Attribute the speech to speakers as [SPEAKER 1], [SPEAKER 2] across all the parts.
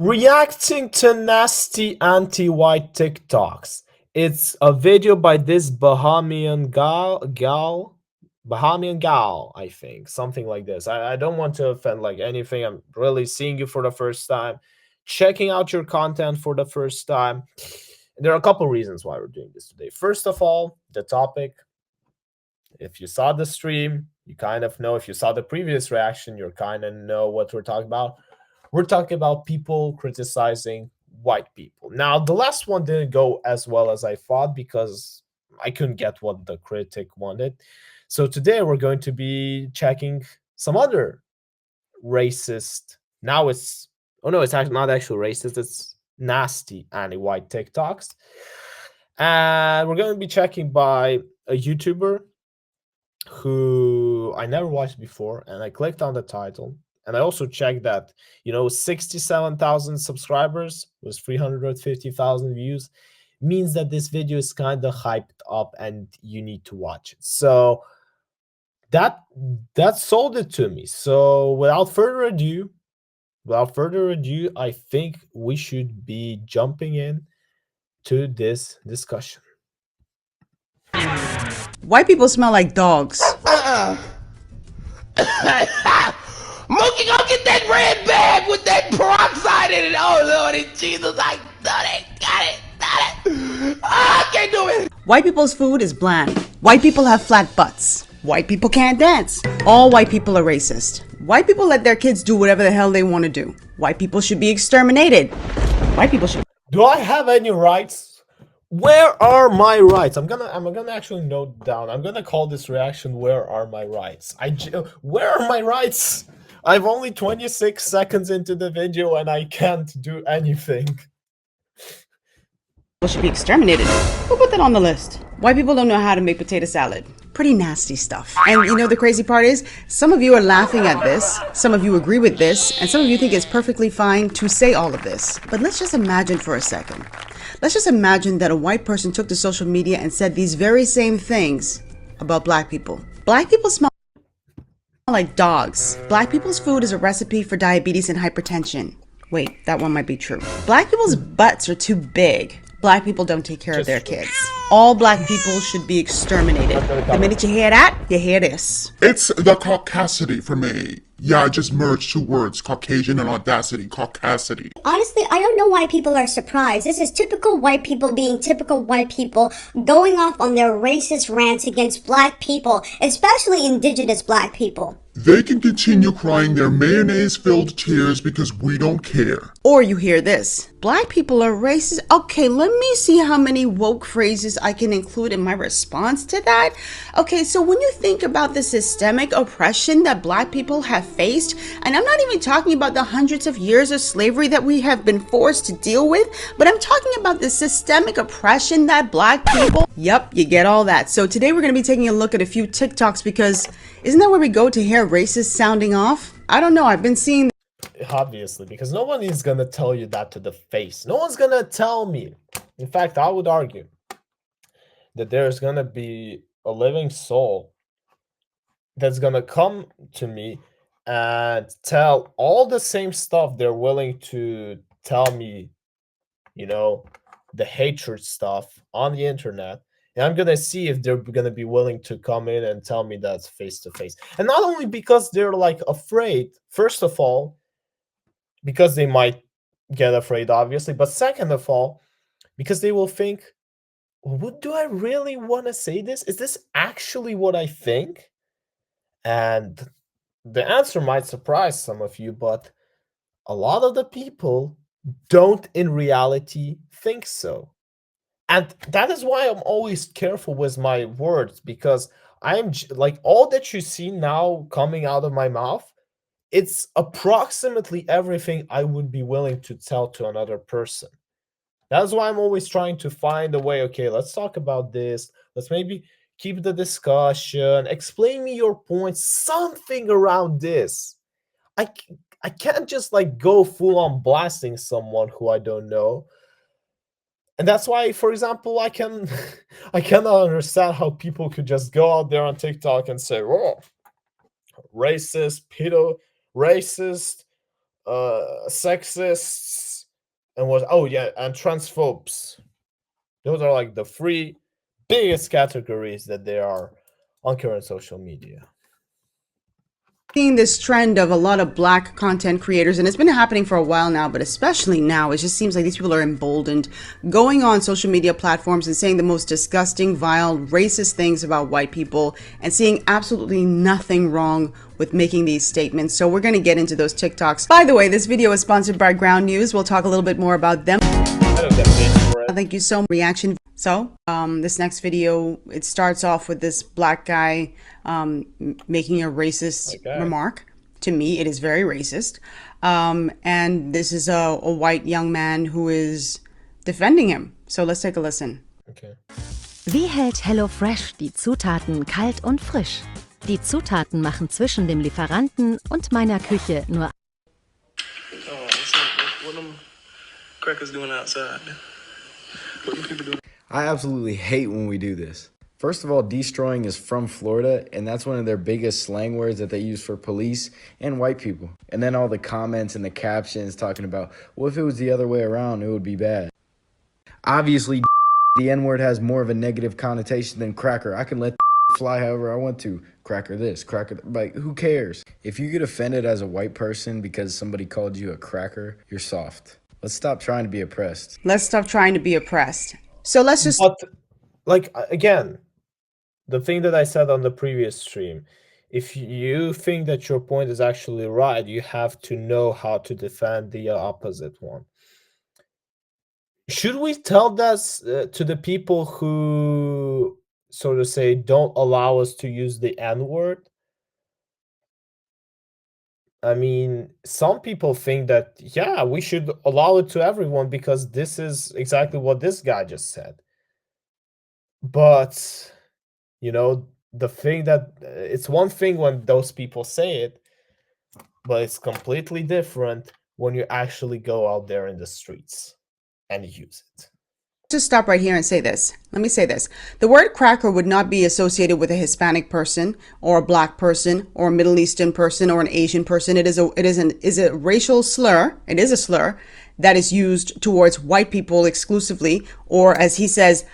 [SPEAKER 1] Reacting to nasty anti-white TikToks. It's a video by this Bahamian gal, I think, something like this. I don't want to offend like anything. I'm really seeing you for the first time, checking out your content for the first time. There are a couple reasons why we're doing this today. First of all, the topic. If you saw the stream, you kind of know. If you saw the previous reaction, you kind of know what we're talking about. We're talking about people criticizing white people. Now, the last one didn't go as well as I thought because I couldn't get what the critic wanted. So today we're going to be checking some other racist. Now it's oh no, it's actually not actually racist. It's nasty anti-white TikToks, and we're going to be checking by a YouTuber who I never watched before, and I clicked on the title, and I also checked that 67,000 subscribers with 350,000 views means that this video is kind of hyped up, and you need to watch it. So that sold it to me. So without further ado, I think we should be jumping in to this discussion.
[SPEAKER 2] White people smell like dogs.
[SPEAKER 3] Mookie, go get that red bag with that peroxide in it. Oh, Lordy Jesus, I done it. Got it. I can't do it.
[SPEAKER 2] White people's food is bland. White people have flat butts. White people can't dance. All white people are racist. White people let their kids do whatever the hell they want to do. White people should be exterminated. White people should.
[SPEAKER 1] Do I have any rights? Where are my rights? I'm gonna actually note down. I'm gonna call this reaction "Where are my rights?" Where are my rights? I've only 26 seconds into the video and I can't do anything.
[SPEAKER 2] People should be exterminated. Who put that on the list? White people don't know how to make potato salad. Pretty nasty stuff. And you know the crazy part is, some of you are laughing at this, some of you agree with this, and some of you think it's perfectly fine to say all of this. But let's just imagine for a second. Let's just imagine that a white person took to social media and said these very same things about black people. Black people smell like dogs. Black people's food is a recipe for diabetes and hypertension. Wait, that one might be true. Black people's butts are too big. Black people don't take care of their kids. All black people should be exterminated. The minute you hear that, you hear this.
[SPEAKER 4] It's the caucasity for me. Yeah, I just merged two words, Caucasian and audacity, caucasity.
[SPEAKER 5] Honestly, I don't know why people are surprised. This is typical white people being typical white people, going off on their racist rants against black people, especially indigenous black people.
[SPEAKER 4] They can continue crying their mayonnaise-filled tears because we don't care.
[SPEAKER 2] Or you hear this. Black people are racist. Okay, let me see how many woke phrases I can include in my response to that. Okay, so when you think about the systemic oppression that black people have faced, and I'm not even talking about the hundreds of years of slavery that we have been forced to deal with, but I'm talking about the systemic oppression that black people... Yep, you get all that. So today we're going to be taking a look at a few TikToks because isn't that where we go to hear racist sounding off? I don't know. I've been seeing...
[SPEAKER 1] Obviously, because no one is gonna tell you that to the face. No one's gonna tell me. In fact, I would argue that there's gonna be a living soul that's gonna come to me and tell all the same stuff they're willing to tell me, the hatred stuff on the internet. And I'm gonna see if they're gonna be willing to come in and tell me that face to face. And not only because they're like afraid, first of all, because they might get afraid, obviously, but second of all, because they will think, what do I really want to say this? Is this actually what I think? And the answer might surprise some of you, but a lot of the people don't in reality think so. And that is why I'm always careful with my words, because I'm like, all that you see now coming out of my mouth, it's approximately everything I would be willing to tell to another person. That's why I'm always trying to find a way. Okay, let's talk about this. Let's maybe keep the discussion. Explain me your points. Something around this. I can't just like go full on blasting someone who I don't know. And that's why, for example, I cannot understand how people could just go out there on TikTok and say, "Oh, racist, pedo, racist, sexist, and was, oh yeah, and transphobes. Those are like the three biggest categories that there are on current social media.
[SPEAKER 2] Seeing this trend of a lot of black content creators, and it's been happening for a while now, but especially now, it just seems like these people are emboldened, going on social media platforms and saying the most disgusting, vile, racist things about white people, and seeing absolutely nothing wrong with making these statements. So we're going to get into those TikToks. By the way, this video is sponsored by Ground News. We'll talk a little bit more about them. Thank you so much. Reaction. So this next video, it starts off with this black guy making a racist remark. To me, it is very racist. And this is a white young man who is defending him. So let's take a listen.
[SPEAKER 1] Okay.
[SPEAKER 6] Wie hält HelloFresh die Zutaten kalt und frisch? Die Zutaten machen zwischen dem Lieferanten und meiner Küche nur...
[SPEAKER 7] Oh, what them crackers doing outside? What them people doing?
[SPEAKER 8] I absolutely hate when we do this. First of all, destroying is from Florida, and that's one of their biggest slang words that they use for police and white people. And then all the comments and the captions talking about, well, if it was the other way around, it would be bad. Obviously, the N-word has more of a negative connotation than cracker. I can let fly however I want to. Cracker this, cracker that. Like, who cares? If you get offended as a white person because somebody called you a cracker, you're soft. Let's stop trying to be oppressed.
[SPEAKER 2] Let's stop trying to be oppressed. So let's just...
[SPEAKER 1] But, like, again, the thing that I said on the previous stream, if you think that your point is actually right, you have to know how to defend the opposite one. Should we tell this to the people who, so to say, don't allow us to use the N-word? I mean, some people think that, yeah, we should allow it to everyone because this is exactly what this guy just said. But, you know, the thing that it's one thing when those people say it, but it's completely different when you actually go out there in the streets and use it.
[SPEAKER 2] Just stop right here and say this. Let me say this. The word cracker would not be associated with a Hispanic person or a black person or a Middle Eastern person or an Asian person. It is a racial slur. It is a slur that is used towards white people exclusively, or as he says,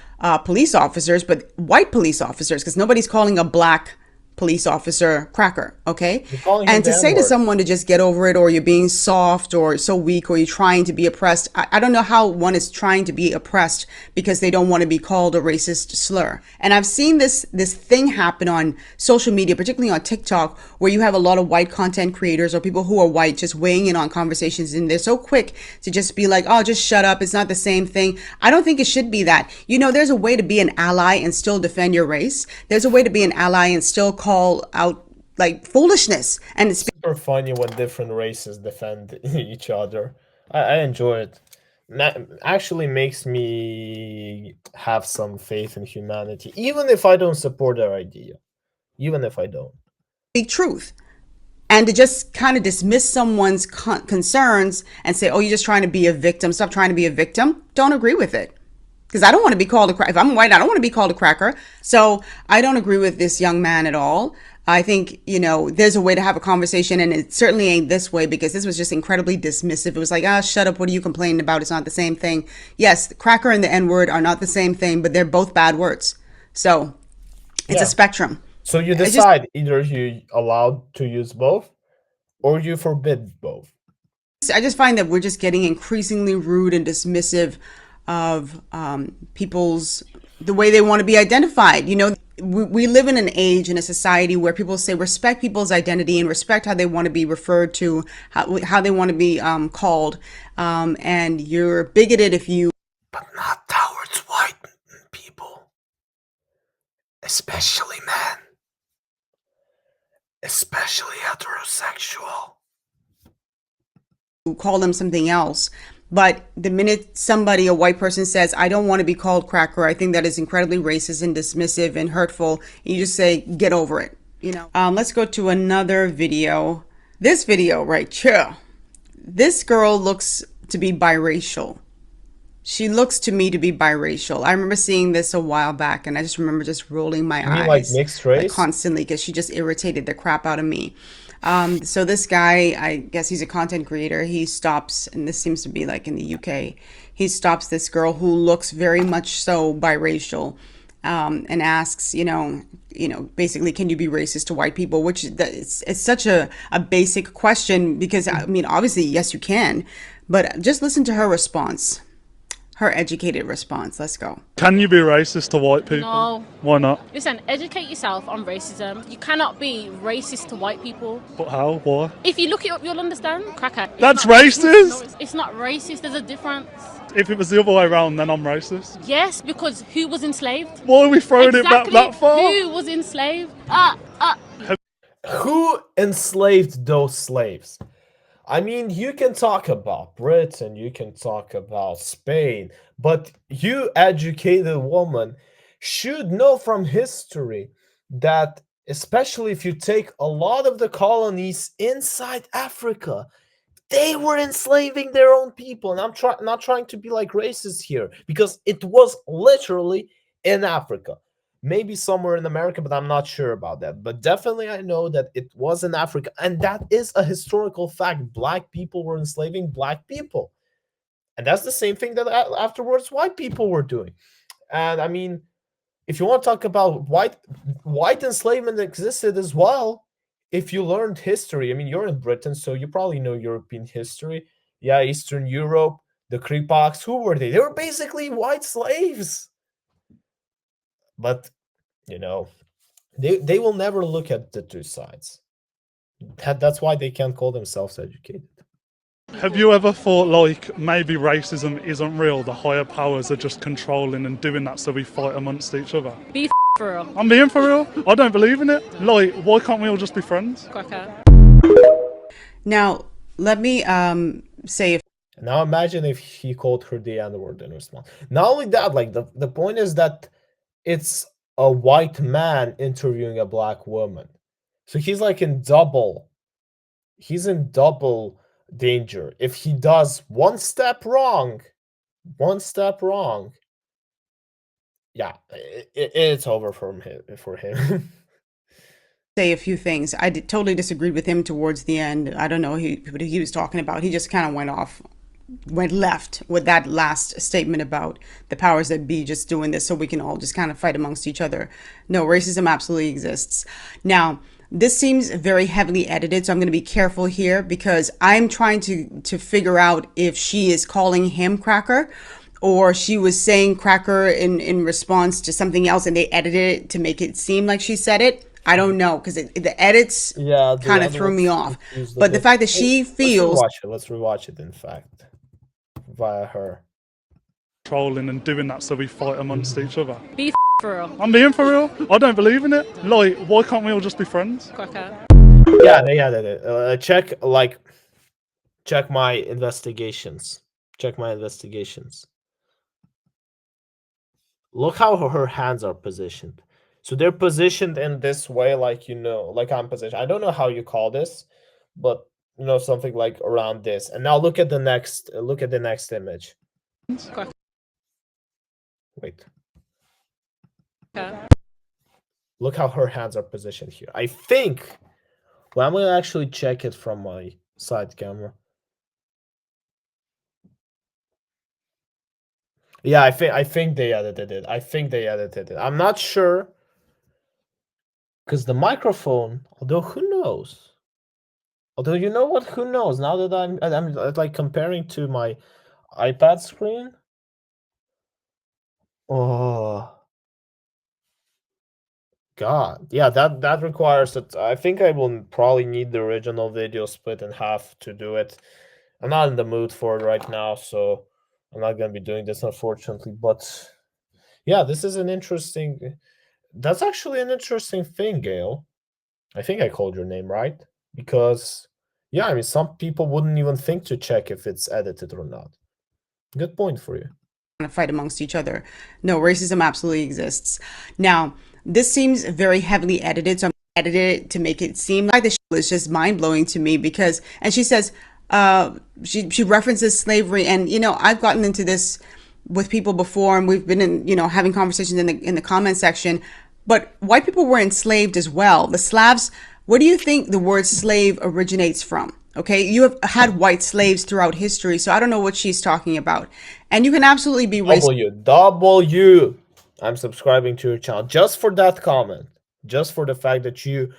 [SPEAKER 2] police officers, but white police officers, because nobody's calling a black police officer cracker, okay? And to say to someone to just get over it, or you're being soft or so weak, or you're trying to be oppressed, I don't know how one is trying to be oppressed because they don't want to be called a racist slur. And I've seen this thing happen on social media, particularly on TikTok, where you have a lot of white content creators or people who are white just weighing in on conversations, and they're so quick to just be like, oh, just shut up, it's not the same thing. I don't think it should be that. You know, there's a way to be an ally and still defend your race. There's a way to be an ally and still call out like foolishness. And it's
[SPEAKER 1] super funny when different races defend each other. I enjoy it. That actually makes me have some faith in humanity, even if I don't support their idea. Even if I don't.
[SPEAKER 2] Speak truth. And to just kind of dismiss someone's concerns and say, oh, you're just trying to be a victim. Stop trying to be a victim. Don't agree with it. Because I don't want to be called a cracker. If I'm white, I don't want to be called a cracker. So I don't agree with this young man at all. I think, you know, there's a way to have a conversation, and it certainly ain't this way, because this was just incredibly dismissive. It was like, ah, shut up. What are you complaining about? It's not the same thing. Yes, the cracker and the N-word are not the same thing, but they're both bad words. So it's a spectrum.
[SPEAKER 1] So you decide either you allowed to use both or you forbid both.
[SPEAKER 2] I just find that we're just getting increasingly rude and dismissive of people's, the way they want to be identified. You know, we live in an age, in a society where people say respect people's identity and respect how they want to be referred to, how they want to be called. And you're bigoted if you...
[SPEAKER 1] But not towards white people. Especially men. Especially heterosexual.
[SPEAKER 2] Call them something else. But the minute somebody, a white person, says, I don't want to be called cracker, I think that is incredibly racist and dismissive and hurtful. You just say, get over it. You know. Let's go to another video. This video right here. This girl looks to be biracial. She looks to me to be biracial. I remember seeing this a while back, and I just remember just rolling my eyes.
[SPEAKER 1] Like mixed race?
[SPEAKER 2] Like constantly, because she just irritated the crap out of me. So this guy, I guess he's a content creator. He stops, and this seems to be like in the UK. He stops this girl who looks very much so biracial, and asks, basically, can you be racist to white people? Which it's such a basic question because I mean, obviously, yes, you can, but just listen to her response. Her educated response. Let's go.
[SPEAKER 9] Can you be racist to white people?
[SPEAKER 10] No.
[SPEAKER 9] Why not?
[SPEAKER 10] Listen, educate yourself on racism. You cannot be racist to white people.
[SPEAKER 9] But how? Why?
[SPEAKER 10] If you look it up, you'll understand. Cracker.
[SPEAKER 9] That's racist?
[SPEAKER 10] No, it's not racist. There's a difference.
[SPEAKER 9] If it was the other way around, then I'm racist.
[SPEAKER 10] Yes, because who was enslaved?
[SPEAKER 9] Why are we throwing it back that far?
[SPEAKER 10] Who was enslaved?
[SPEAKER 1] Who enslaved those slaves? I mean, you can talk about Britain, you can talk about Spain, but you, educated woman, should know from history that, especially if you take a lot of the colonies inside Africa, they were enslaving their own people. And I'm not trying to be like racist here, because it was literally in Africa. Maybe somewhere in America, but I'm not sure about that. But definitely I know that it was in Africa. And that is a historical fact. Black people were enslaving black people. And that's the same thing that afterwards white people were doing. And I mean, if you want to talk about white enslavement existed as well, if you learned history, I mean, you're in Britain, so you probably know European history. Yeah, Eastern Europe, the Creepox, who were they? They were basically white slaves. But, they will never look at the two sides. That's why they can't call themselves educated.
[SPEAKER 9] Have you ever thought, like, maybe racism isn't real, the higher powers are just controlling and doing that so we fight amongst each other?
[SPEAKER 10] Be for real.
[SPEAKER 9] I'm being for real. I don't believe in it. Like, why can't we all just be friends?
[SPEAKER 10] Cracker.
[SPEAKER 2] Now, let me say if
[SPEAKER 1] Now imagine if he called her the N-word in response. Not only that, like, the point is that it's a white man interviewing a black woman. So he's like he's in double danger. If he does one step wrong, yeah, it's over for him.
[SPEAKER 2] say a few things. I totally disagreed with him towards the end. I don't know what he was talking about. He just kind of went left with that last statement about the powers that be just doing this so we can all just kind of fight amongst each other. No, racism absolutely exists. Now, this seems very heavily edited, so I'm going to be careful here because I'm trying to figure out if she is calling him cracker or she was saying cracker in response to something else and they edited it to make it seem like she said it. I don't know because the edits kind of threw me off. But the fact that she feels...
[SPEAKER 1] Let's rewatch it, in fact, via her.
[SPEAKER 9] Trolling and doing that so we fight amongst each other.
[SPEAKER 10] Be for real.
[SPEAKER 9] I'm being for real. I don't believe in it. Like, why can't we all just be friends?
[SPEAKER 10] Cracker.
[SPEAKER 1] Yeah. Check my investigations. Look how her hands are positioned. So they're positioned in this way, like like I'm positioned. I don't know how you call this, but something like around this. And now look at the next image. Wait.
[SPEAKER 10] Okay.
[SPEAKER 1] Look how her hands are positioned here. I think. Well, I'm gonna actually check it from my side camera. Yeah, I think they edited it. I'm not sure. Because the microphone, although who knows? Although you know what? Who knows? Now that I'm like comparing to my iPad screen. Oh God. Yeah, that requires that. I think I will probably need the original video split in half to do it. I'm not in the mood for it right now, so I'm not gonna be doing this, unfortunately. But yeah, this is an interesting. That's actually an interesting thing, Gail. I think I called your name right. Because, yeah, I mean, some people wouldn't even think to check if it's edited or not. Good point for you.
[SPEAKER 2] Fight amongst each other. No, racism absolutely exists. Now, this seems very heavily edited, so I'm edited it to make it seem like the show is just mind-blowing to me because, and she says, she references slavery, and, I've gotten into this with people before, and we've been in, having conversations in the comment section. But white people were enslaved as well. The Slavs Where do you think the word slave originates from? Okay, you have had white slaves throughout history, so I don't know what she's talking about. And you can absolutely be racist.
[SPEAKER 1] W. I'm subscribing to your channel just for that comment. Just for the fact that you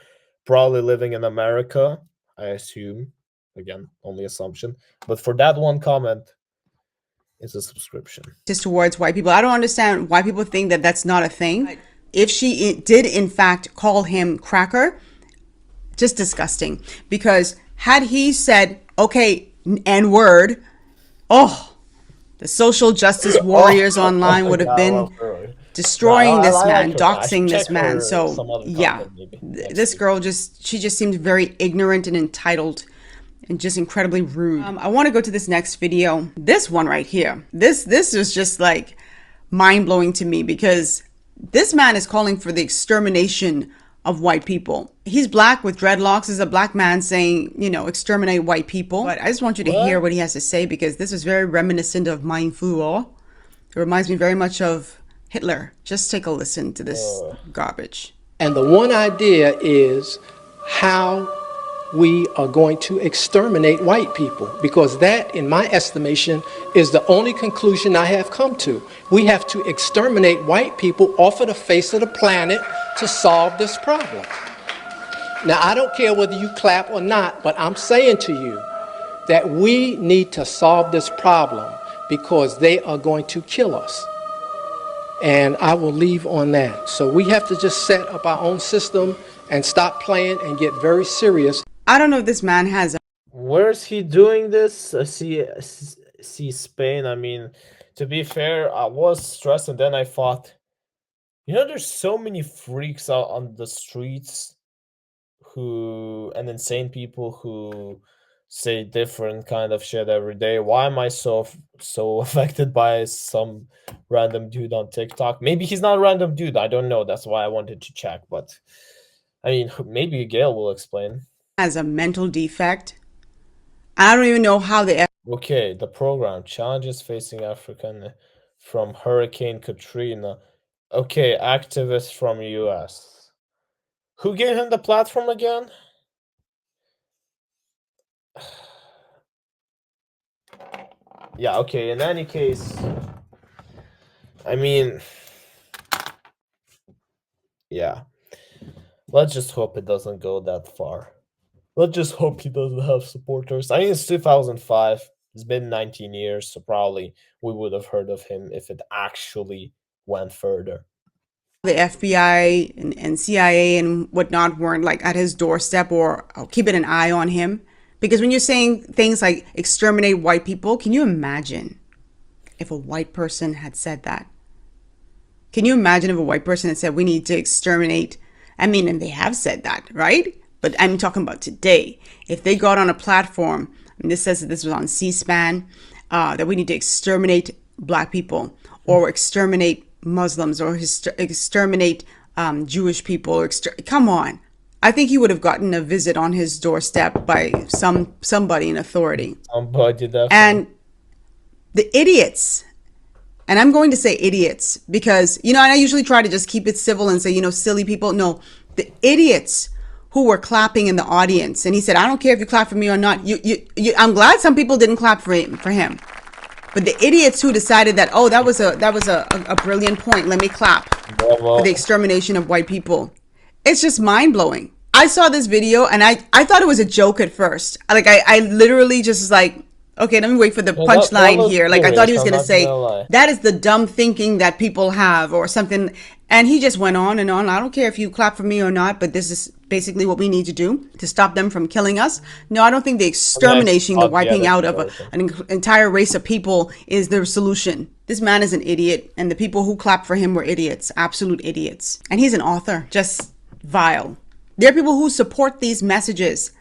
[SPEAKER 1] probably living in America, I assume. Again, only assumption. But for that one comment, it's a subscription.
[SPEAKER 2] Towards white people. I don't understand why people think that that's not a thing. If she did in fact call him cracker, just disgusting. Because had he said, okay, N-word, oh, the social justice warriors online would have been destroying this man, doxing this man. So yeah, this girl she just seemed very ignorant and entitled and just incredibly rude. I want to go to this next video. This one right here. This was just like mind-blowing to me, because this man is calling for the extermination of white people. He's black with dreadlocks. This is a black man saying, you know, exterminate white people. But I just want you to hear what he has to say, because this is very reminiscent of Mein Führer. It reminds me very much of Hitler. Just take a listen to this garbage.
[SPEAKER 11] And the one idea is how we are going to exterminate white people, because that, in my estimation, is the only conclusion I have come to. We have to exterminate white people off of the face of the planet to solve this problem. Now, I don't care whether you clap or not, but I'm saying to you that we need to solve this problem, because they are going to kill us. And I will leave on that. So we have to just set up our own system and stop playing and get very serious.
[SPEAKER 2] I don't know if this man has a...
[SPEAKER 1] Where's he doing this? I see Spain. I mean, to be fair, I was stressed, and then I thought, you know, there's so many freaks out on the streets and insane people who say different kind of shit every day. Why am I so affected by some random dude on TikTok? Maybe he's not a random dude. I don't know. That's why I wanted to check. But I mean, maybe Gail will explain.
[SPEAKER 2] Has a mental defect. I don't even know how they...
[SPEAKER 1] Okay, the program challenges facing African from Hurricane Katrina. Okay, activists from US. Who gave him the platform again? Yeah, okay, in any case, I mean, yeah, let's just hope it doesn't go that far. Let's just hope he doesn't have supporters. I mean, it's 2005. It's been 19 years, so probably we would have heard of him if it actually went further.
[SPEAKER 2] The FBI and CIA and whatnot weren't like at his doorstep or keeping an eye on him. Because when you're saying things like exterminate white people, can you imagine if a white person had said that? Can you imagine if a white person had said, we need to exterminate? I mean, and they have said that, right? But I'm talking about today. If they got on a platform, and this says that this was on C-SPAN, that we need to exterminate black people or exterminate Muslims or exterminate Jewish people. Or come on. I think he would have gotten a visit on his doorstep by somebody in authority. And the idiots, and I'm going to say idiots because, you know, and I usually try to just keep it civil and say, you know, silly people. No, the idiots who were clapping in the audience. And he said, I don't care if you clap for me or not. I'm glad some people didn't clap for him. But the idiots who decided that, oh, that was a brilliant point. Let me clap for the extermination of white people. It's just mind blowing. I saw this video and I thought it was a joke at first. Like I literally just was like, okay, let me wait for the punchline here. Like I thought he was going to say, that is the dumb thinking that people have or something. And he just went on and on. I don't care if you clap for me or not, but this is basically what we need to do to stop them from killing us. No, I don't think the extermination, the wiping out of an entire race of people is the solution. This man is an idiot, and the people who clapped for him were idiots, absolute idiots. And he's an author, just vile. There are people who support these messages,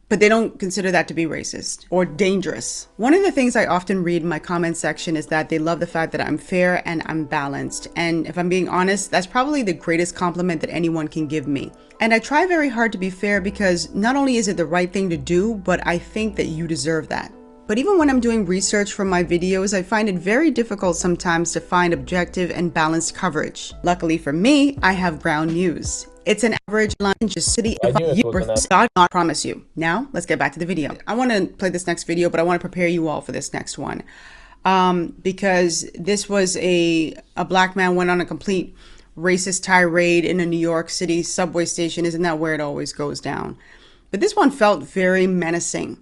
[SPEAKER 2] but they don't consider that to be racist or dangerous. One of the things I often read in my comment section is that they love the fact that I'm fair and I'm balanced. And if I'm being honest, that's probably the greatest compliment that anyone can give me. And I try very hard to be fair because not only is it the right thing to do, but I think that you deserve that. But even when I'm doing research for my videos, I find it very difficult sometimes to find objective and balanced coverage. Luckily for me, I have Ground News. It's an average lunch city.
[SPEAKER 1] I knew it was an
[SPEAKER 2] God not promise you. Now, let's get back to the video. I want to play this next video, but I want to prepare you all for this next one. Because this was a black man went on a complete racist tirade in a New York City subway station. Isn't that where it always goes down? But this one felt very menacing.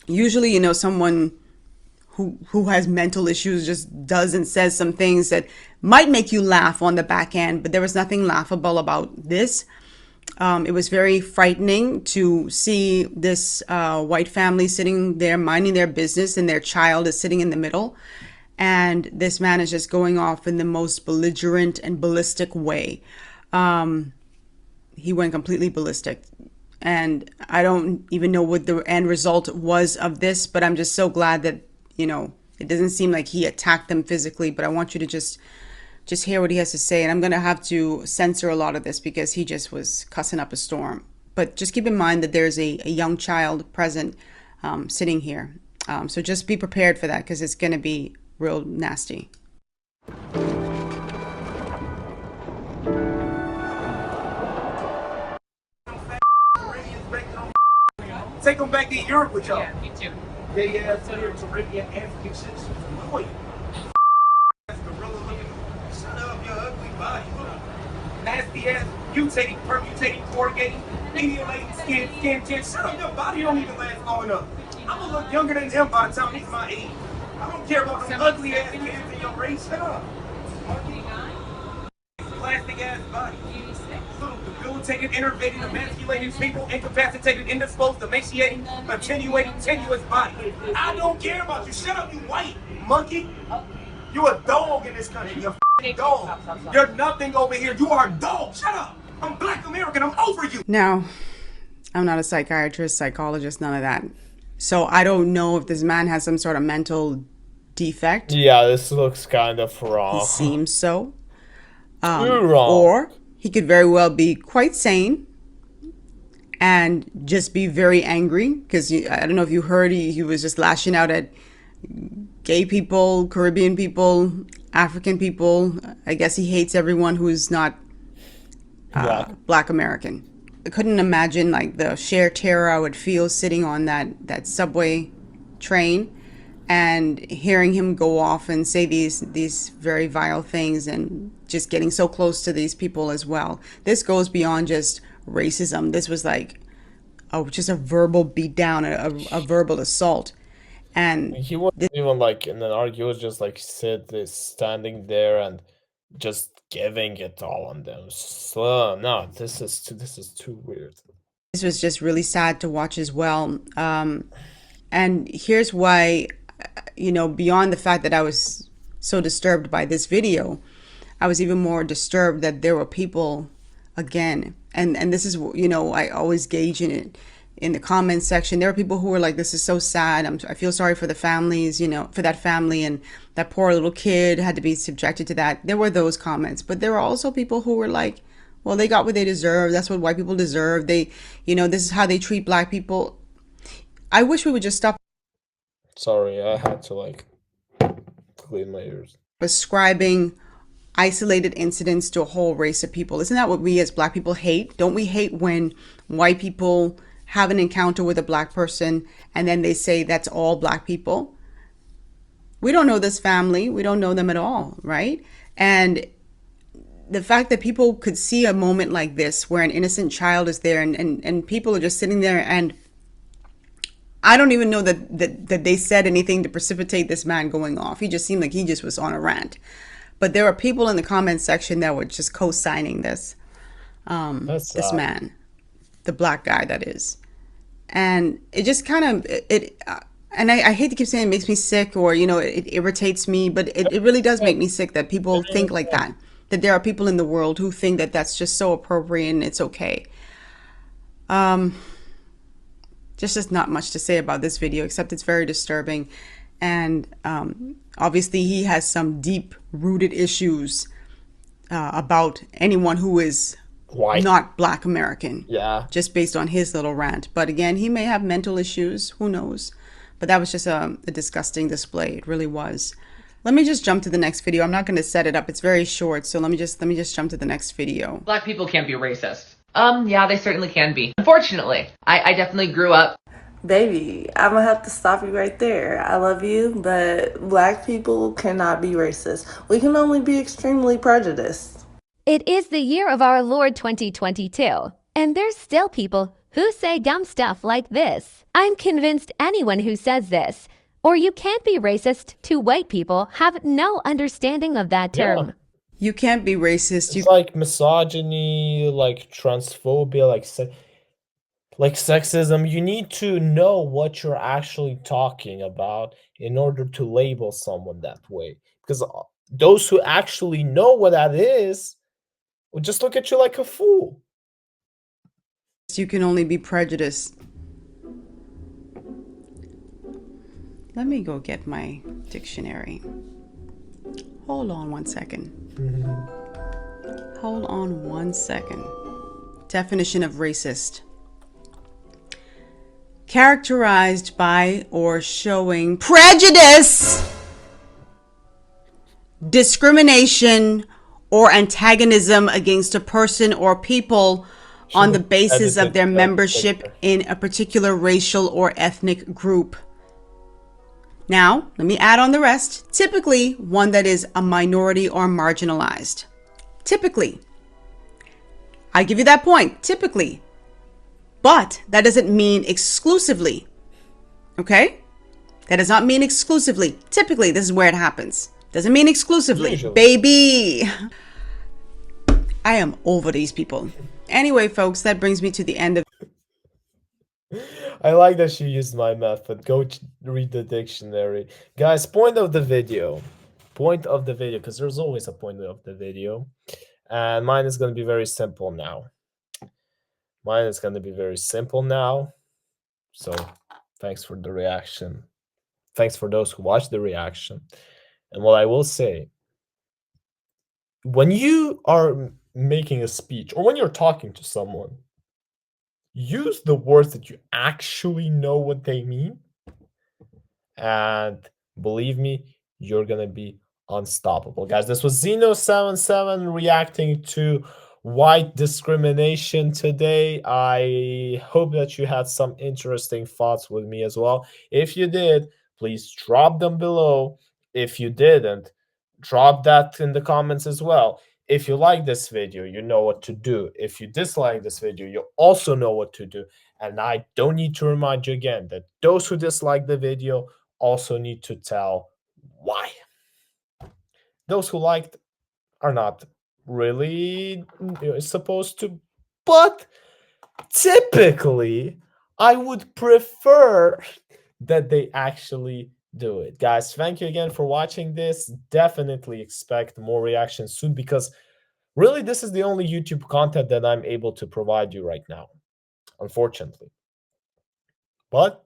[SPEAKER 2] Usually, you know, someone who has mental issues just does and says some things that might make you laugh on the back end, but there was nothing laughable about this. It was very frightening to see this white family sitting there minding their business, and their child is sitting in the middle. And this man is just going off in the most belligerent and ballistic way. He went completely ballistic. And I don't even know what the end result was of this, but I'm just so glad that, you know, it doesn't seem like he attacked them physically, but I want you to just hear what he has to say. And I'm going to have to censor a lot of this because he just was cussing up a storm. But just keep in mind that there's a young child present sitting here. So just be prepared for that because it's going to be real nasty.
[SPEAKER 3] Take them back to Europe with y'all. Yeah, me too. Yeah, Caribbean, African citizens. Wait. Shut up, your ugly body. Nasty ass, mutating, permutating, corrugating, medialating, skin tint. Shut up, your body don't even last long enough. I'm gonna look younger than him by the time he's my age. I don't care about them ugly ass kids in your race. Shut up. Plastic ass body. Little debilitated, enervated, emasculated people, incapacitated, indisposed, emaciating, attenuating, tenuous body. I don't care about you. Shut up, you white monkey. You a dog in this country. You're a dog. You're nothing over here. You are a dog. Shut up. I'm Black American. I'm over you.
[SPEAKER 2] Now, I'm not a psychiatrist, psychologist, none of that. So I don't know if this man has some sort of mental defect.
[SPEAKER 1] Yeah, this looks kind of wrong.
[SPEAKER 2] He seems so.
[SPEAKER 1] You're wrong.
[SPEAKER 2] Or he could very well be quite sane and just be very angry because I don't know if you heard he was just lashing out at gay people, Caribbean people, African people. I guess he hates everyone who's not Black American. I couldn't imagine like the sheer terror I would feel sitting on that subway train and hearing him go off and say these very vile things and just getting so close to these people as well. This goes beyond just racism. This was like just a verbal beatdown, a verbal assault. And
[SPEAKER 1] he wasn't even like in an argument. He was just like standing there and just giving it all on them. So no, this is too weird.
[SPEAKER 2] This was just really sad to watch as well. And here's why, you know, beyond the fact that I was so disturbed by this video, I was even more disturbed that there were people, again, and this is, you know, I always gauge in it, in the comments section, there were people who were like, this is so sad. I feel sorry for the families, you know, for that family, and that poor little kid had to be subjected to that. There were those comments, but there were also people who were like, well, they got what they deserve. That's what white people deserve. They, you know, this is how they treat Black people. I wish we would just stop.
[SPEAKER 1] Sorry, I had to like clean my ears.
[SPEAKER 2] Ascribing isolated incidents to a whole race of people. Isn't that what we as Black people hate? Don't we hate when white people have an encounter with a Black person and then they say that's all Black people? We don't know this family. We don't know them at all, right? And the fact that people could see a moment like this where an innocent child is there and people are just sitting there, and I don't even know that they said anything to precipitate this man going off. He just seemed like he just was on a rant. But there are people in the comment section that were just co-signing this, this man, the Black guy that is. And it just kind of, and I hate to keep saying it makes me sick, or, you know, it irritates me, but it really does make me sick that people think like that there are people in the world who think that that's just so appropriate and it's okay. Just not much to say about this video, except it's very disturbing. And obviously he has some deep-rooted issues about anyone who is
[SPEAKER 1] white,
[SPEAKER 2] not Black American.
[SPEAKER 1] Yeah.
[SPEAKER 2] Just based on his little rant. But again, he may have mental issues. Who knows? But that was just a disgusting display. It really was. Let me just jump to the next video. I'm not going to set it up. It's very short, so let me just jump to the next video.
[SPEAKER 12] Black people can't be racist. Yeah, they certainly can be. Unfortunately, I definitely grew up.
[SPEAKER 13] Baby, I'm gonna have to stop you right there. I love you, but black people cannot be racist. We can only be extremely prejudiced.
[SPEAKER 6] It is the year of our Lord 2022, and there's still people who say dumb stuff like this. I'm convinced anyone who says this, or you can't be racist to white people, have no understanding of that term.
[SPEAKER 1] Yeah.
[SPEAKER 2] You can't be racist.
[SPEAKER 1] It's like misogyny, like transphobia, like sexism. You need to know what you're actually talking about in order to label someone that way. Because those who actually know what that is will just look at you like a fool.
[SPEAKER 2] You can only be prejudiced. Let me go get my dictionary. Hold on 1 second. Hold on 1 second. Definition of racist. Characterized by or showing prejudice, discrimination, or antagonism against a person or people on the basis of their membership in a particular racial or ethnic group. Now, let me add on the rest. Typically, one that is a minority or marginalized. Typically. I give you that point. Typically. But that doesn't mean exclusively. Okay? That does not mean exclusively. Typically, this is where it happens. Doesn't mean exclusively. Usually. Baby. I am over these people. Anyway, folks, that brings me to the end of...
[SPEAKER 1] I like that she used my method. Go read the dictionary. Guys, point of the video. Point of the video, because there's always a point of the video. And mine is going to be very simple now. Mine is going to be very simple now. So, thanks for the reaction. Thanks for those who watched the reaction. And what I will say, when you are making a speech or when you're talking to someone, use the words that you actually know what they mean. And believe me, you're going to be unstoppable. Guys, this was zynovii7 reacting to white discrimination today. I hope that you had some interesting thoughts with me as well. If you did, please drop them below. If you didn't, drop that in the comments as well. If you like this video, you know what to do. If you dislike this video, you also know what to do. And I don't need to remind you again that those who dislike the video also need to tell why. Those who liked are not really supposed to, but typically I would prefer that they actually do it. Guys, thank you again for watching this. Definitely expect more reactions soon, because really this is the only YouTube content that I'm able to provide you right now, unfortunately. But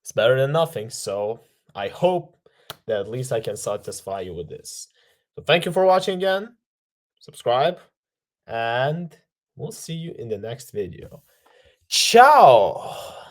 [SPEAKER 1] it's better than nothing, so I hope that at least I can satisfy you with this. So thank you for watching again. Subscribe, and we'll see you in the next video. Ciao!